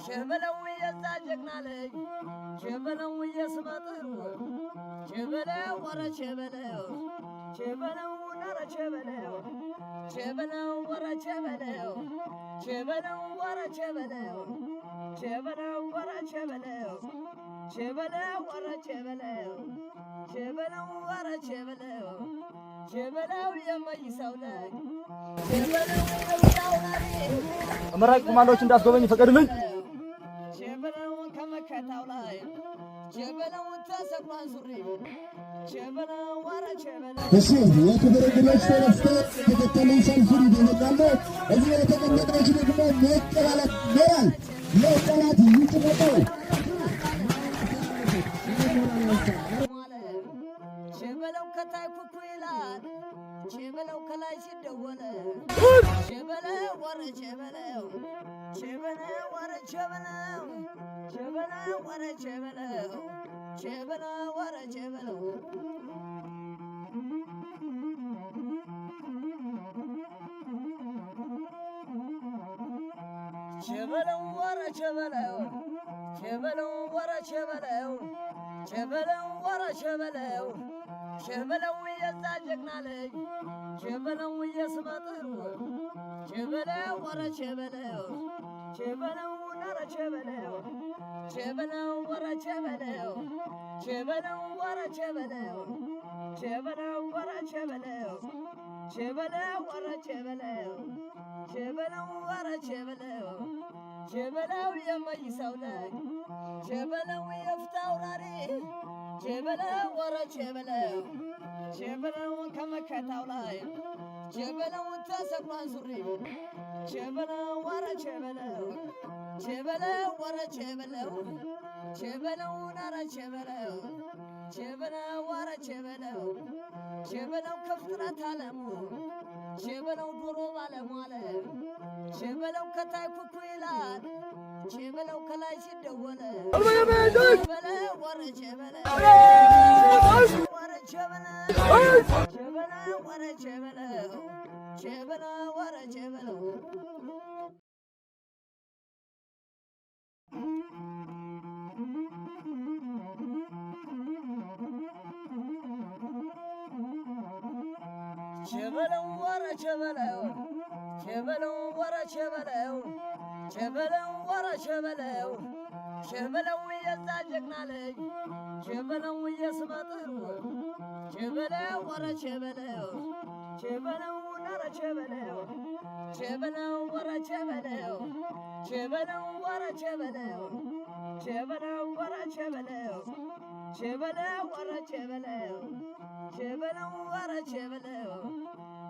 ሸበለው የዛጀግናለኝ ሸበለው የስመጥሩ ሸበለው ወረ ሸበለው ሸበለው ወረ ሸበለው ሸበለው ወረ ሸበለው ሸበለው ወረ ሸበለው ሸበለው ወረ ሸበለው ሸበለው ወረ ሸበለው ሸበለው ወረ ሸበለው ሸበለው የማይሳው ላይ ሸበለው የውዳው ላይ አመራጭ ኮማንዶዎች እንዳስጎበኝ ፈቀድልኝ። ሸበለው ከመከታው ላይ ሸበለው ተሰቅሏን ሱሪ ሸበለው ወረ ሸበለው እሺ የክብር እንግዶች ተነስተው ተከተሉን ሰልፉን ይደረጋሉ። እዚህ የተቀመጠች ደግሞ መቀበላት ሞራል ለጠላት ይጥመጣው ሸበለው ከታይ ኩኩ ይላል ሸበለው ከላይ ሲደወለ ሸበለው ወረ ሸበለው ሸበለው ወረ ሸበለው ሸበለው ወረ ሸበለው ሸበለው ወረ ሸበለው ሸበለው ወረ ሸበለው ሸበለው ወረ ሸበለው ሸበለው ወረ ሸበለው ሸበለው የዛ ጀግናለኝ ሸበለው የስመጥሩ ሸበለው ወረ ሸበለው ሸበለው ወረ ሸበለው ሸበለው ወረ ሸበለው ሸበለው ወረ ሸበለው ሸበለው ወረ ሸበለው ሸበለው ወረ ሸበለው ሸበለው ወረ ሸበለው ሸበለው የማይሳው ላይ ሸበለው የፍታው ራሪ ሸበለው ወረ ሸበለው ሸበለው ከመከታው ላይ ሸበለው ተሰቅሏን ሱሪ ሸበለው ወረ ሸበለው ሸበለው ወረ ሸበለው ሸበለው ወረ ሸበለው ሸበለው ወረ ሸበለው ሸበለው ከፍጥረት ዓለሙ ሸበለው ዶሮ ባለሟለ ሸበለው ከታይ ኩኩ ይላል ሸበለው ከላይ ሲደወለ ሸበለው ወረ ሸበለው ወረ ሸበለው ሸበለው ወረ ሸበለው ሸበለው ወረ ሸበለው ሸበለው ወረ ሸበለው ሸበለው ወረ ሸበለው ሸበለው ወረ ሸበለው ሸበለው የዛ ጀግናለኝ ሸበለው የስመጥሩ ሸበለው ወረ ሸበለው ሸበለው ወረ ሸበለው ሸበለው ወረ ሸበለው ሸበለው ወረ ሸበለው ሸበለው ወረ ሸበለው ሸበለው ወረ ሸበለው ሸበለው ወረ ሸበለው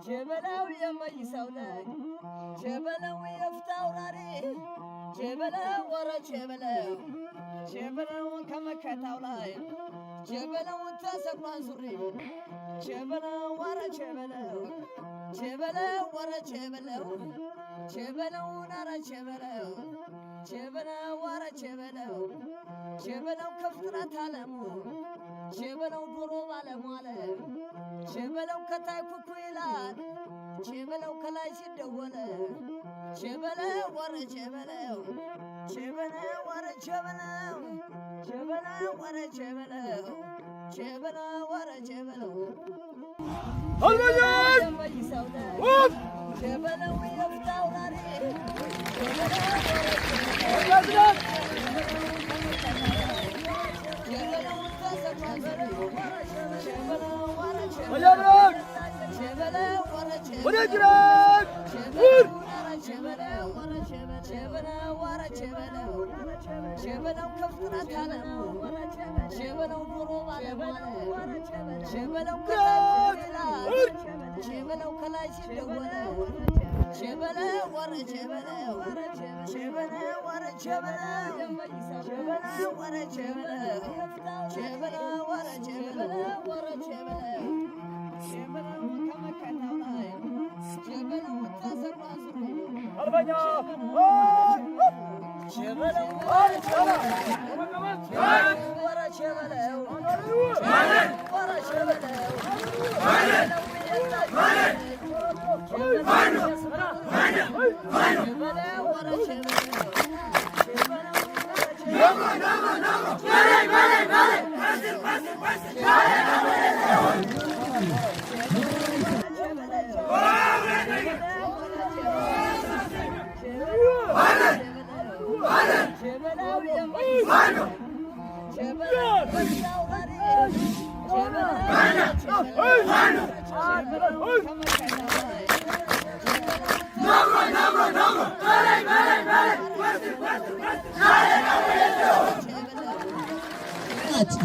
ሸበለው የማይሳው ላይ ሸበለው የፍታው ራሪ ሸበለው ወረ ሸበለው ሸበለው ከመከታው ላይ ሸበለው ተሰቅሏን ሱሪ ሸበለው ወረ ሸበለው ሸበለው ወረ ሸበለው ሸበለው ወረ ሸበለው ሸበለው ወረ ሸበለው ሸበለው ከፍጥረት ዓለሙ ሸበለው ዶሮ ባለሟለ ሸበለው ከታይ ኩኩ ይላል ሸበለው ከላይ ሲደወለ ሸበለው ወረ ሸበለው ሸበለው ወረ ሸበለው ሸበለው ወረ ሸበለው ሸበለው ወረ ሸበለው ሸበለው የፍታው ራሪ ሸበለው ከፍጥረት ዓለሙ ሸበለው ዶሮ ባለሟለ ሸበለው ከላይ ይላል ሸበለው ከላይ ሲደወለ ሸበለው ወረ ሸበለው ሸበለው ወረ ሸበለው ሸበለው ወረ ሸበለው ሸበለው ወረ ሸበለው ወረ ሸበለው ሸበለው ከመከታው ላይ ሸበለው ተሰቅሏን ሱሪ አርበኛ ሸበለው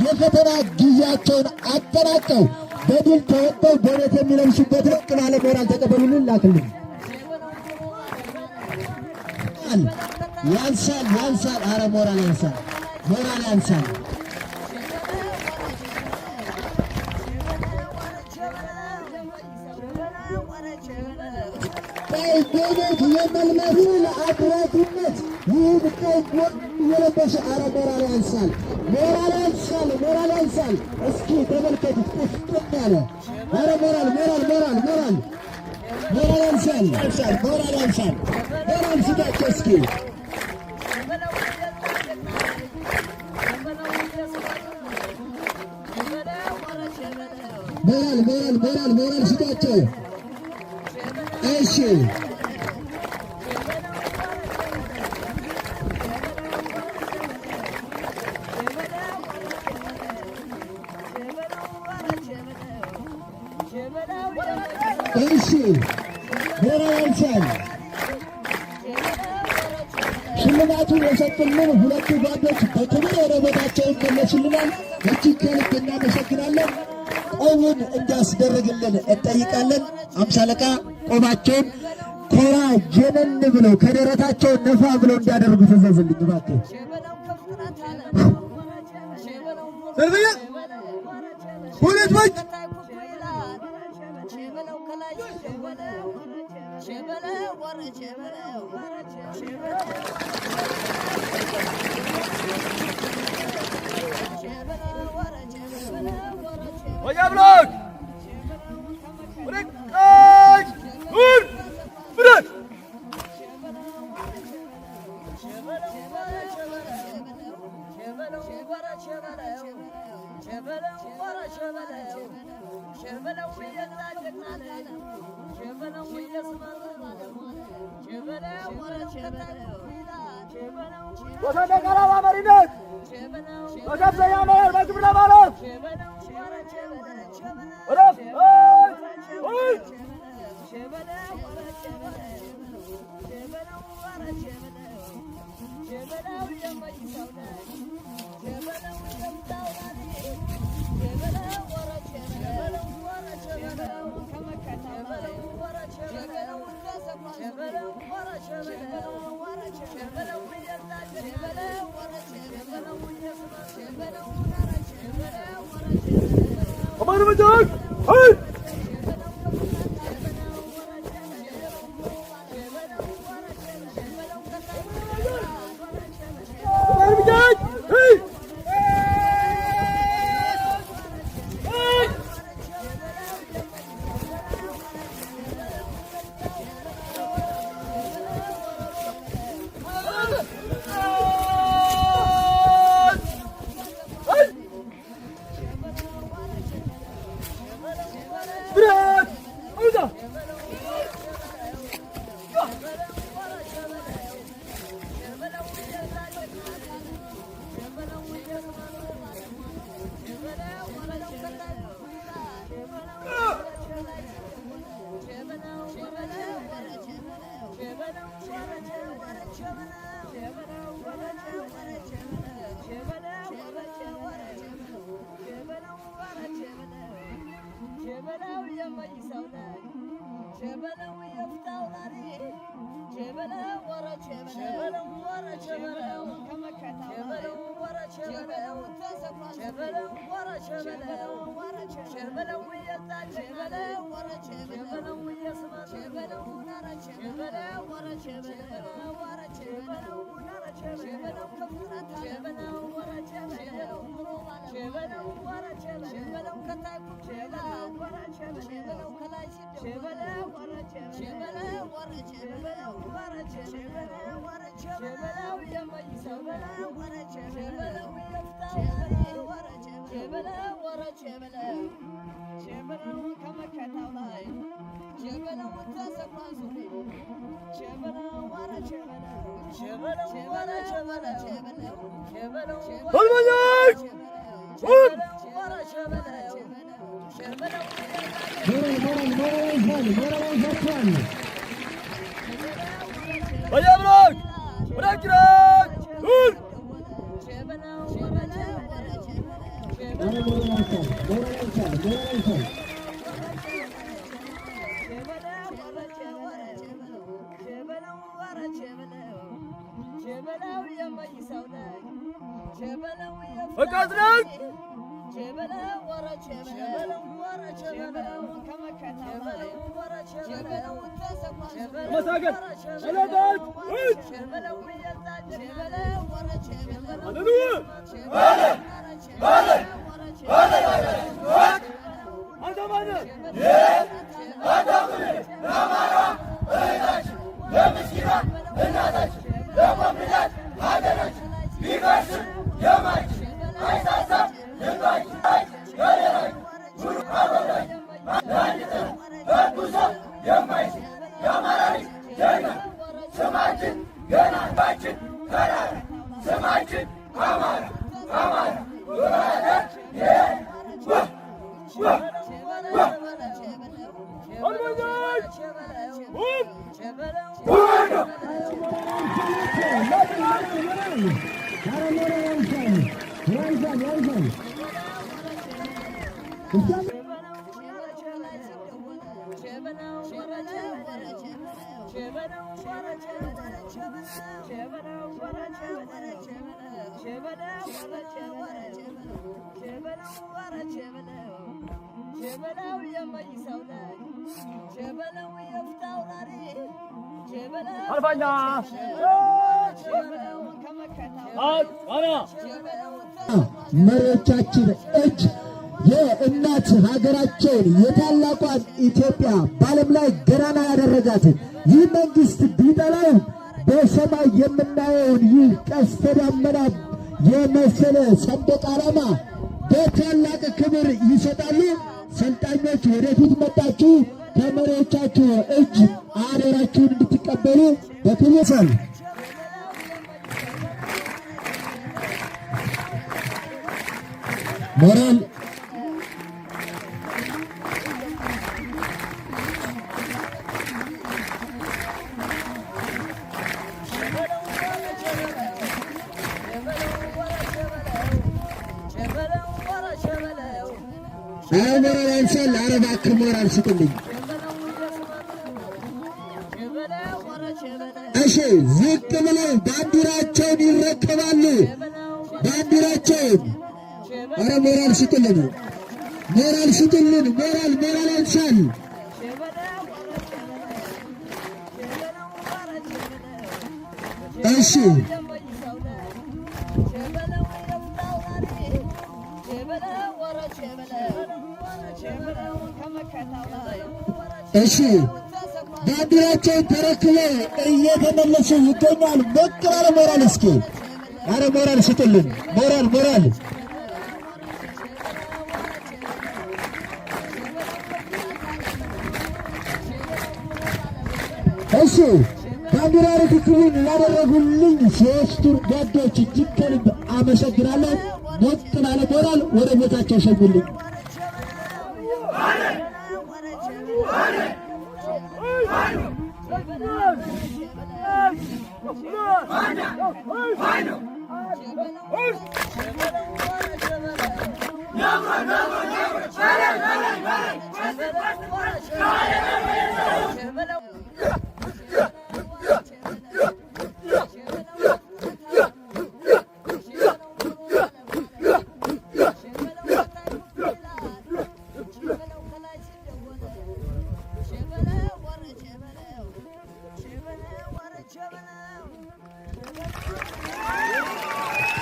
የፈተና ጊዜያቸውን አጠናቀው በድል ተወጥተው በቤት የሚለብሱበት ነው። ቅባለ ሞራል ተቀበሉልን። ላክልን። ያንሳል። አረ ሞራል ያንሳል። በቤት የመልመዱ ለአድራጊነት ይህ ብታይ የለበሰ አረ ሞራል ያንሳል። እስኪ ተመልከቱት። ቁስጥም ያለ አረ ሞራል ያንሳል። ሞራል ስጣቸው እስኪ ሞራል ስጣቸው። እሺ ሞራል ያንሳል። ሽልማቱን የሰጡልን ሁለቱ ጓዶች በክብር ወደ ቦታቸው ይመለሱልናል። እጅግ ከልብ እናመሰግናለን። ቆቡን እንዲያስደርግልን እንጠይቃለን። አምሳ አለቃ ቆባቸውን ኮራ ጀነን ብለው ከደረታቸው ነፋ ብለው እንዲያደርጉ ተዘዝልኝ እባክህ። ሁለት በጅ ወያብሎክ ወረቃይ ሁር ብረት ወሰደቀላ ማመሪነት ወሰብሰያ ማር በግብረ ማለት ወረፍ ወይ Aman bacak! Hey! Aman bacak! Hey! Shebelo መሪዎቻችን እጅ የእናት ሀገራቸውን የታላቋን ኢትዮጵያ በዓለም ላይ ገናና ያደረጋትን ይህ መንግስት ቢጠላው በሰማይ የምናየውን ይህ ቀስተ ደመና የመሰለ ሰንደቅ ዓላማ በታላቅ ክብር ይሰጣሉ። ሰልጣኞች ወደፊት መጣችሁ ከመሪዎቻችሁ እጅ አደራችሁን እንድትቀበሉ በክብር ሞራል ሞራል አንሳል። አረባክ ሞራል ስጥልኝ። እሺ ዝቅ ብለው ባንዲራቸውን ይረከባሉ። ባንዲራቸውን አረ ሞራል ስጥልን፣ ሞራል ስጥልን፣ ሞራል አንሳል። እሺ እሺ ባንዲራቸውን ተረክበው እየተመለሱ ይገኛል። ሞቅ ባለ ሞራል እስኪ አረ ሞራል ስጥልን፣ ሞራል እሺ ባንዲራ ርክክቡን ላደረጉልኝ ሶስቱን ጓዶች እጅግ ከልብ አመሰግናለሁ። ሞቅ ባለ ሞራል ወደ ቦታቸው ሸኙልኝ።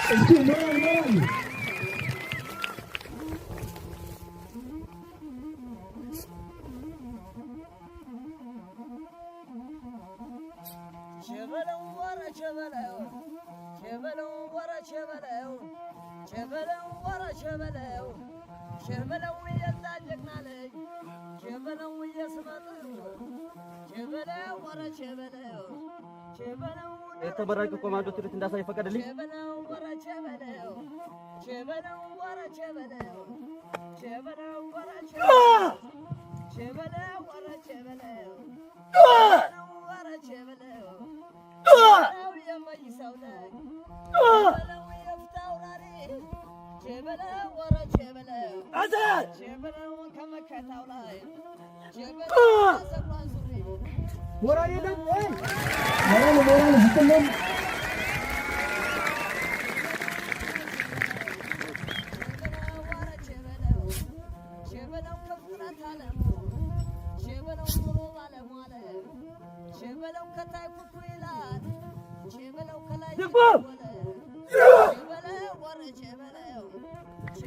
እስኪ ሞራል ቸበለው ወረ ቸበለው ቸበለው ወረ ቸበለው ቸበለው ወረ ቸበለው ቸበለው የዛጀግና ልጅ ቸበለው የስመጥር ቸበለው ወረ ቸበለው ቸበለው የተመራቂ ኮማንዶ ትርኢት እንዳሳይ ፈቀደልኝ። ቸበለው ወረ ቸበለው ቸበለው ወረ ቸበለው ቸበለው ወረ ቸበለው ቸበለው ወረ ቸበለው ወረ ቸበለው የመይሰው ላይ ቸበለው የፍታው ላሪ ቸበለው ወረ ቸበለው ቸበለው ከመከታው ላይ ቸበለው ሰብራን ሱሪ ሞራል የለም ሞራል ስትለም ቸበለው ከታይ ኩኩ ይላል ቸበለው ከላይ ወረ ቸበለው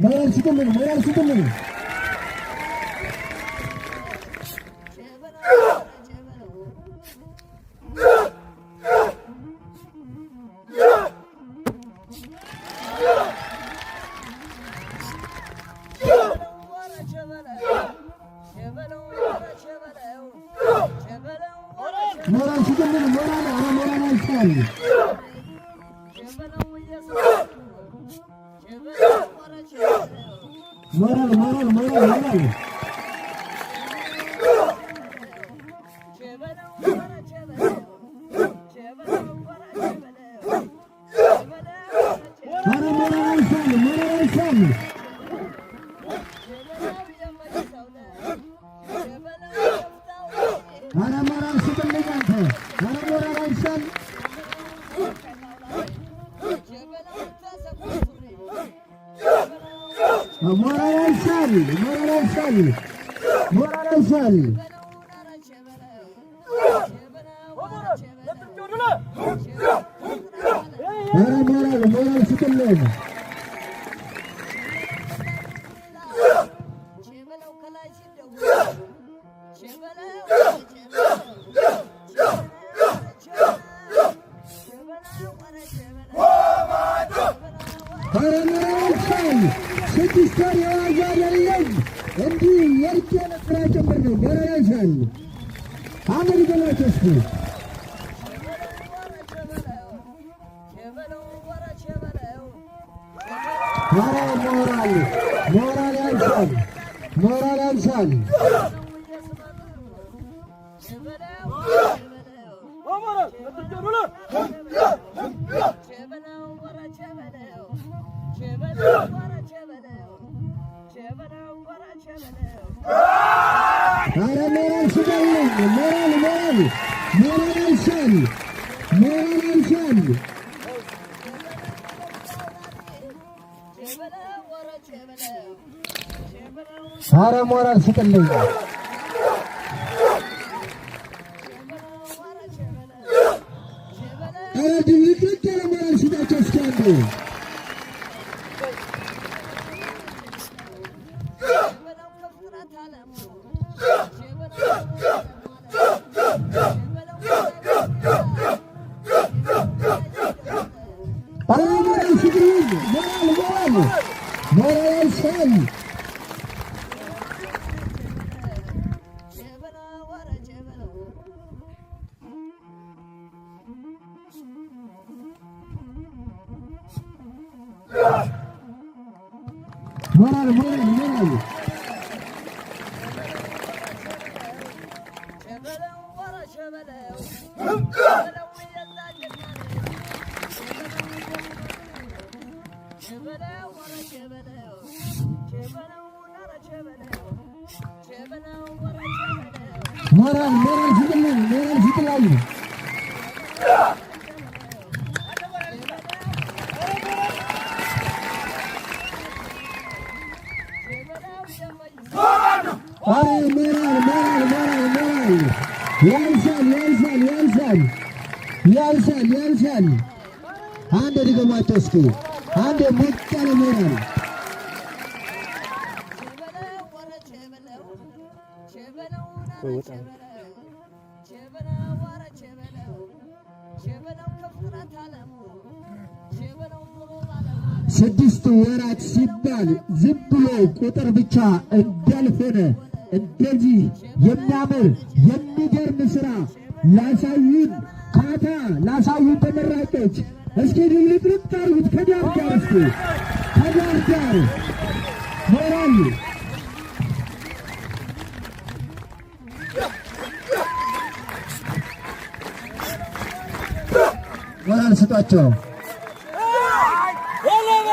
ሞራል ስትለም ሞራል ስጥልኝ ድብልቅልቅ ያለ ሞራል ስጣቸው እስኪ አንዱ ሞራል ስጥልኝ ሞራል ሰል ሞራል ስትላዩ ያንሳል አንድ ድገማቸው እስኪ አንድ ሞቅ ያለ ሞራል ስድስት ወራት ሲባል ዝም ብሎ ቁጥር ብቻ እንዳልሆነ እንደዚህ የሚያምር የሚገርም ሥራ ላሳዩን ካታ ላሳዩን ተመራቂዎች እስኪ ድብልቅልቅ ታርጉት ከዳር ጋር እስኪ ከዳር ጋር ሞራል ሞራል ስጧቸው።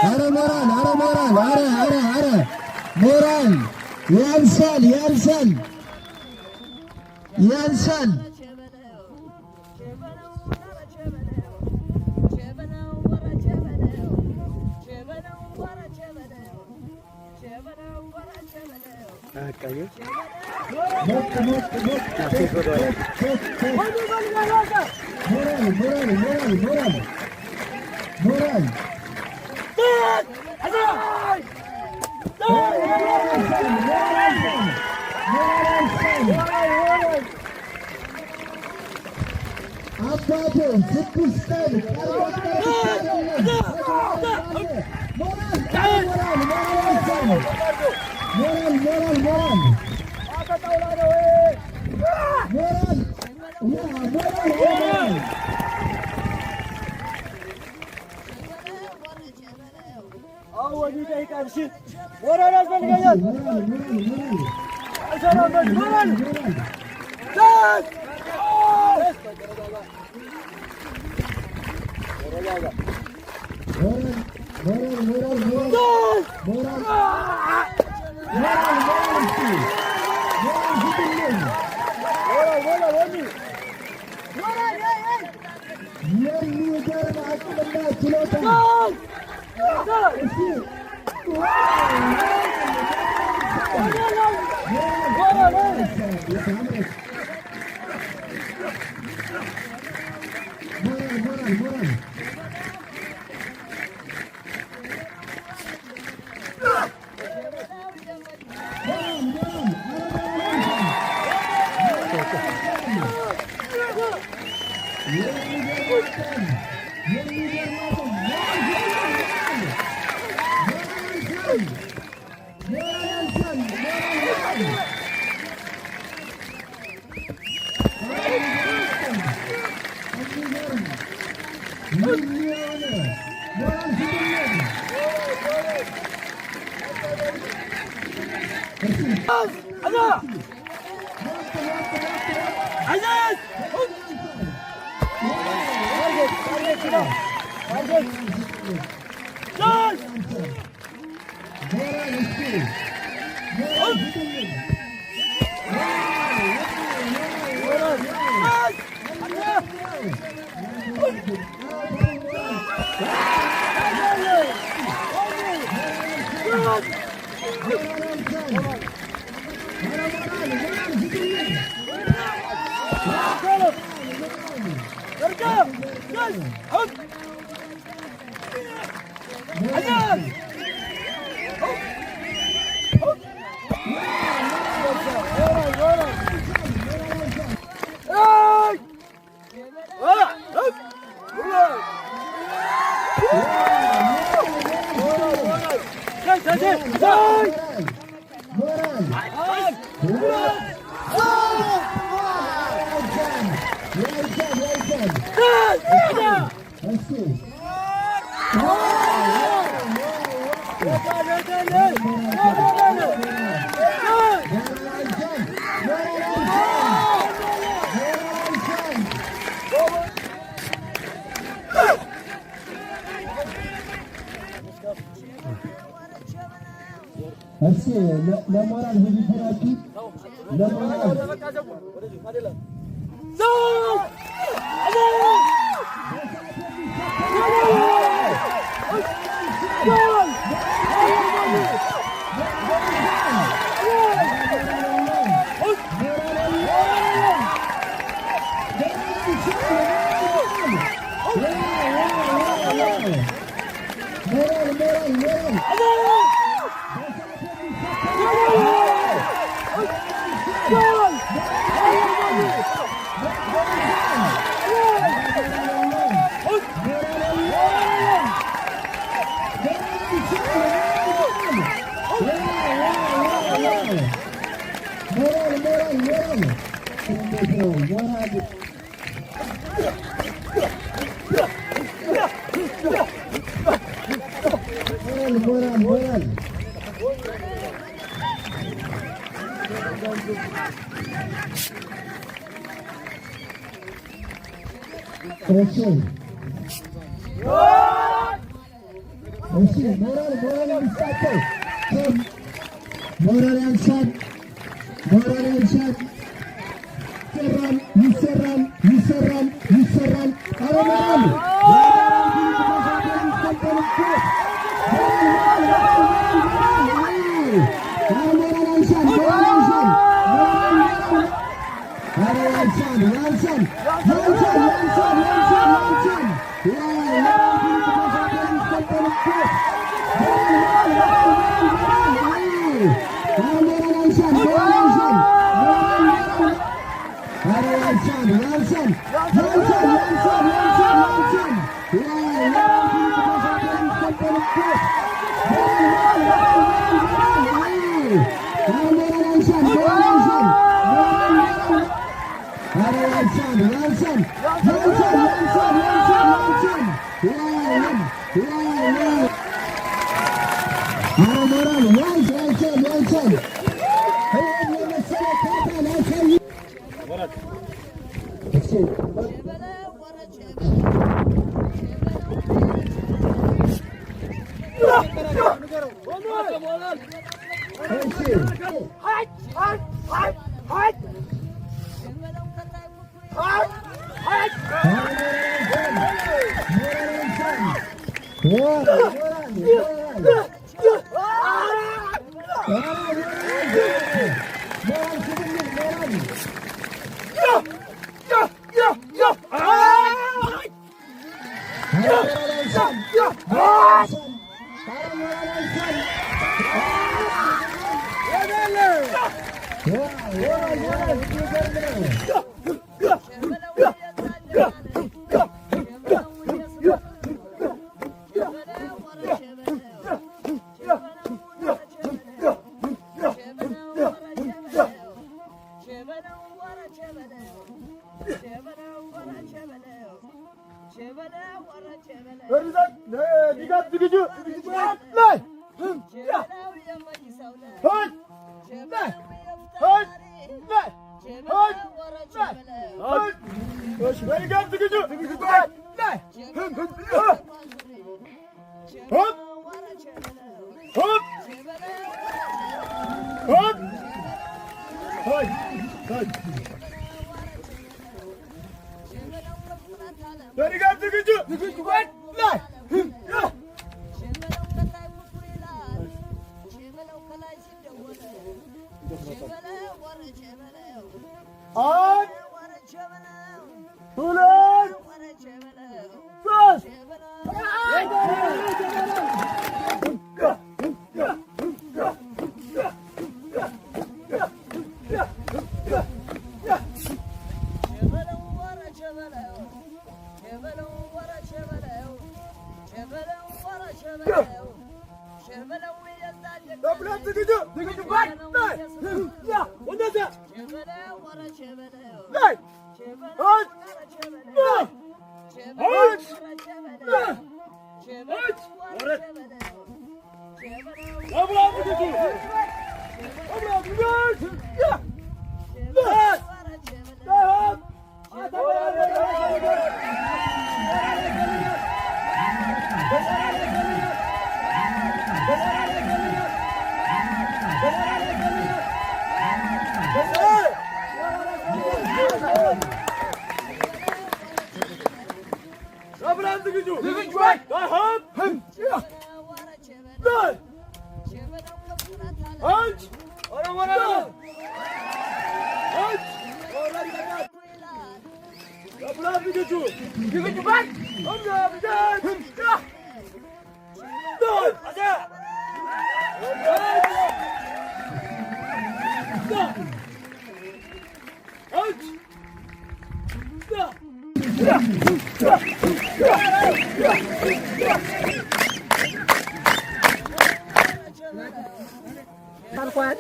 አረ ሞራል አረ ሞራል አረ ሞራል ያንሳል ያንሳል ያንሳል። ሞራል አባቴ ስድስት የሚገርም አቅምና ችሎታ ለሞራል ህዝብራችሁ ለሞራል ሞራል moral. Pressure. Moral disaster. Moral and shot. Serran.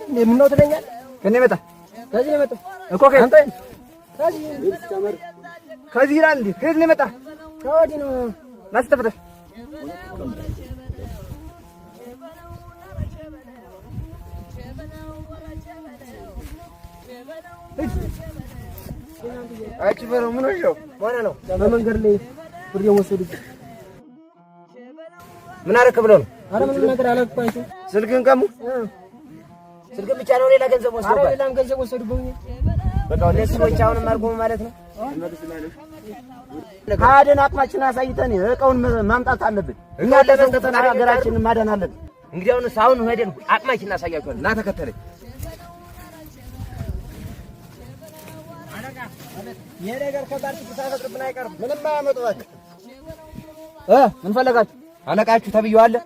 ምን ነው ትለኛለህ? ከኔ መጣ ከዚህ ነው የመጣው እኮ ከአንተ ከዚህ ይላል እንዴ? ከዚህ ነው የመጣው? ከወዲህ ነው ናስተፈተ አጭ በለው ምን ነው ማና ነው በመንገድ ላይ ብር የወሰዱት ምን አረክ ብሎ ነው? አረ ምን ነገር አላልኳችሁ። ስልክን ቀሙ። ስልክን ብቻ ነው ሌላ ገንዘብ ወሰዱበት። አረ ሌላም ገንዘብ ወሰዱበት። በቃ እነሱ ሰዎች አሁንም አርጎ ማለት ነው። ካደን አቅማችን አሳይተን እቃውን ማምጣት አለብን። እኛ ለመስጠት ሀገራችንን ማዳን አለብን። እንግዲህ አሁን ሄደን አቅማችን እናሳያቸዋለን። ና ተከተለኝ። የነገር ከባድ ሳይፈጥርብን አይቀርም። ምንም አያመጡበት። ምን ፈለጋችሁ? አለቃችሁ ተብየዋለህ።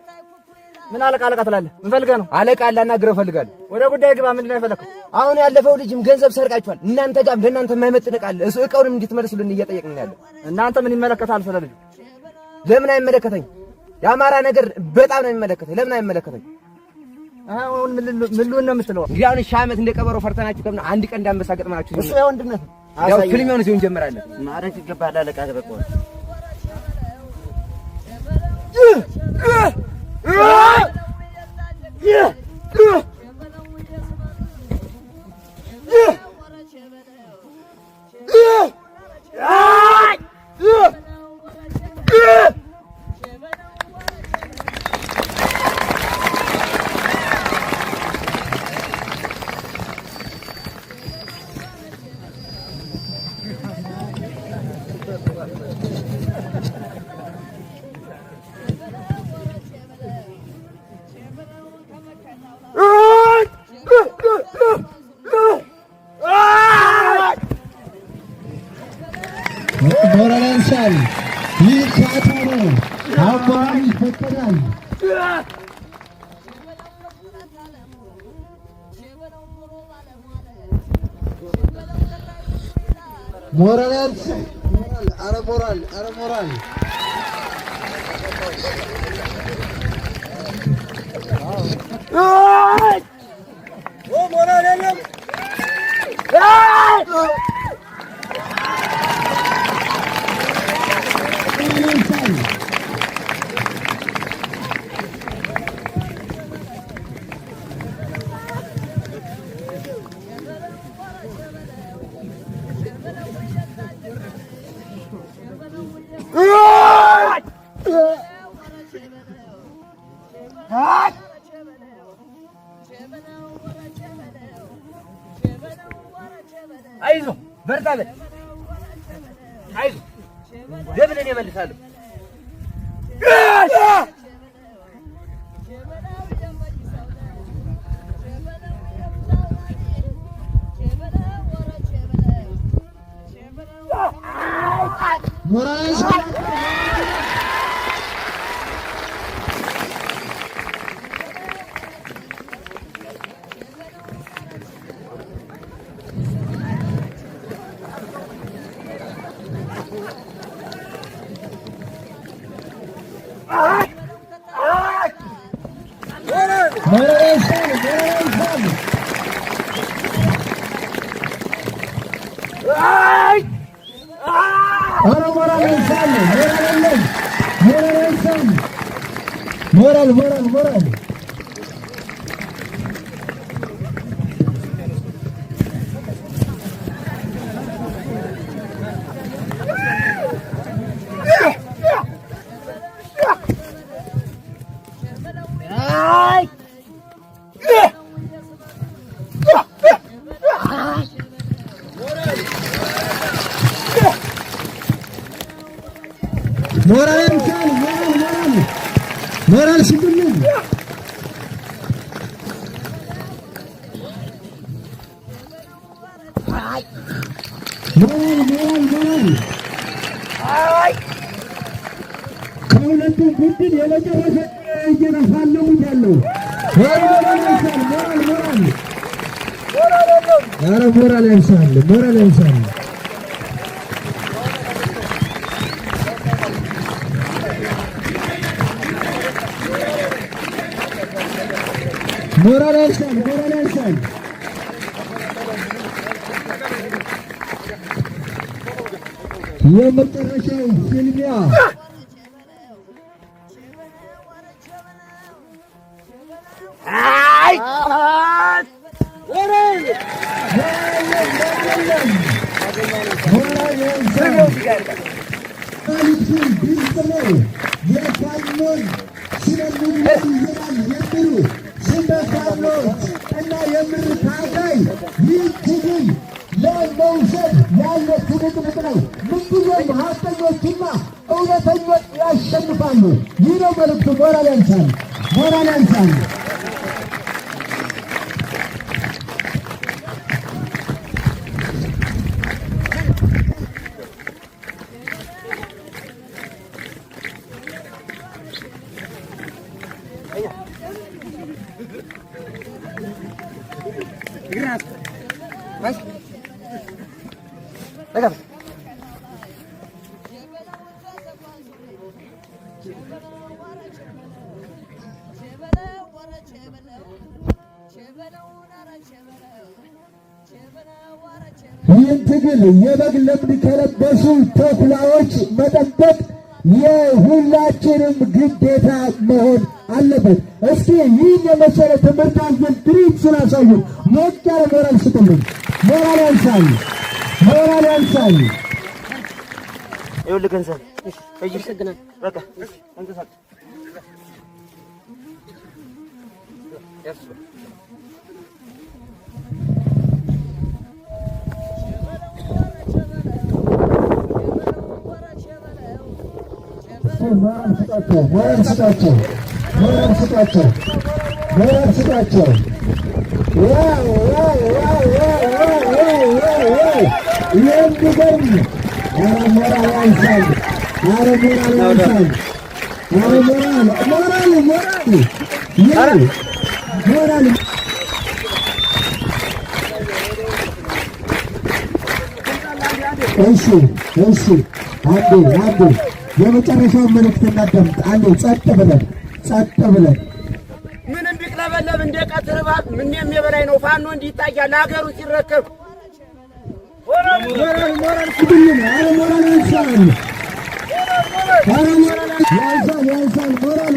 ምን አለቃ ትላለህ? ምን ፈልገህ ነው? አለቃ ላናግረው ፈልጋለሁ። ወደ ጉዳይ ግባ። ምንድን ነው የፈለከው? አሁን ያለፈው ልጅም ገንዘብ ሰርቃችኋል። እናንተ ጋር ለእናንተ የማይመጥን ዕቃ አለ። እሱ ዕቃውንም እንድትመልሱልን እየጠየቅን ያለ። እናንተ ምን ይመለከታል? ስለ ልጁ ለምን አይመለከተኝ? የአማራ ነገር በጣም ነው የሚመለከተኝ። ለምን አይመለከተኝ? አሁን ምን ልሁን ነው የምትለው? እንግዲህ አሁን ሺህ ዓመት እንደ ቀበሮ ፈርተናችሁ ከምና አንድ ቀን እንዳንበሳ ገጥመናችሁ። እሱ የወንድነት ያው ፍልሚያውን እዚሁ እንጀምራለን። ማረክ ይገባል። አለቃ ተበቀው ሞራላንሳል ይህ ጨዋታ ነው። አባሪ ይፈቀዳል። ሞራላንስ አረ ሞራል ሞራል የለም። አይዞህ በርታ በል። አይዞህ ደብለን እመልሳለሁ። ሞራላንሳል ሞራል ሞራል ስጡልኝ። ሞራል ከሁለቱም ቡድን የመጨረሻ እየተፋለሙት ያለው ሞራል ያንሳል። ሞራል ያንሳል። ያንሳል። የመጨረሻው ፍልሚያ እና የምር ታጋይ ይህ ትግል ለመውሰድ ያለ ትንቅንቅ ነው። ምንጊዜም ሀቀኞችና እውነተኞች ያሸንፋሉ። ይህ ነው መልዕክቱ። ሞራል ያንሳል፣ ሞራል ያንሳል። ይህን ትግል የበግ ለምድ ከለበሱ ተኩላዎች መጠበቅ የሁላችንም ግዴታ መሆን አለበት። እስኪ ይህን የመሰለ ትምህርት አዘል ትርኢት ስላሳዩ ሞቅ ያለ ሞራል ስጡልኝ። ሞራል ያንሳል፣ ሞራል ያንሳል። ይኸውልህ ገንዘብ እሺ፣ ሰግና በቃ እንተሳቅ ያስ ሞራል ስጣቸው፣ ሞራል ስጣቸው፣ ሞራል ስጣቸው፣ ሞራል ስጣቸው። የሚገርም ሞራል ያንሳል። ኧረ ሞራል ያንሳል። ኧረ ሞራል ሞራል እሺ እሺ፣ አንዴ የመጨረሻውን መልእክት እናዳምጥ። አንዴ ጸጥ ብለን ምንም ቢቅለበለብ እንደ ቀትር እባብ ምንም የበላይ ነው። ፋኖ እንዲታያል ለሀገሩ ሲረከብ ሞራል ስጡልኝ። ኧረ ሞራል ያንሳል፣ ኧረ ሞራል ያንሳል። ሞራል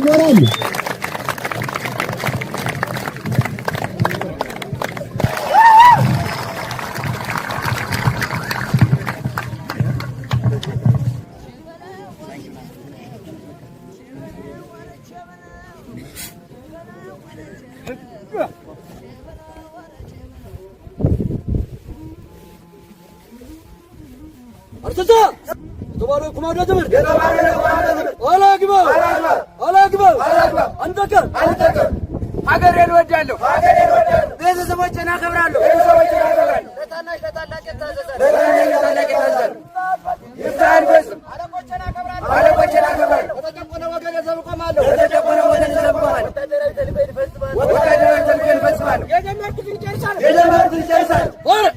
ሀገሬን እወዳለሁ፣ ቤተሰቦቼን አከብራለሁ፣ ለታናሽ ለታላቅ እታዘዛለሁ፣ ይፍታን በስም አለቆቼን አከብራለሁ፣ ለተጨቆነ ወገን ዘብ እቆማለሁ፣ ወታደራዊ ተልዕኮዬን እፈጽማለሁ፣ የጀመርኩትን እጨርሳለሁ። ሞራል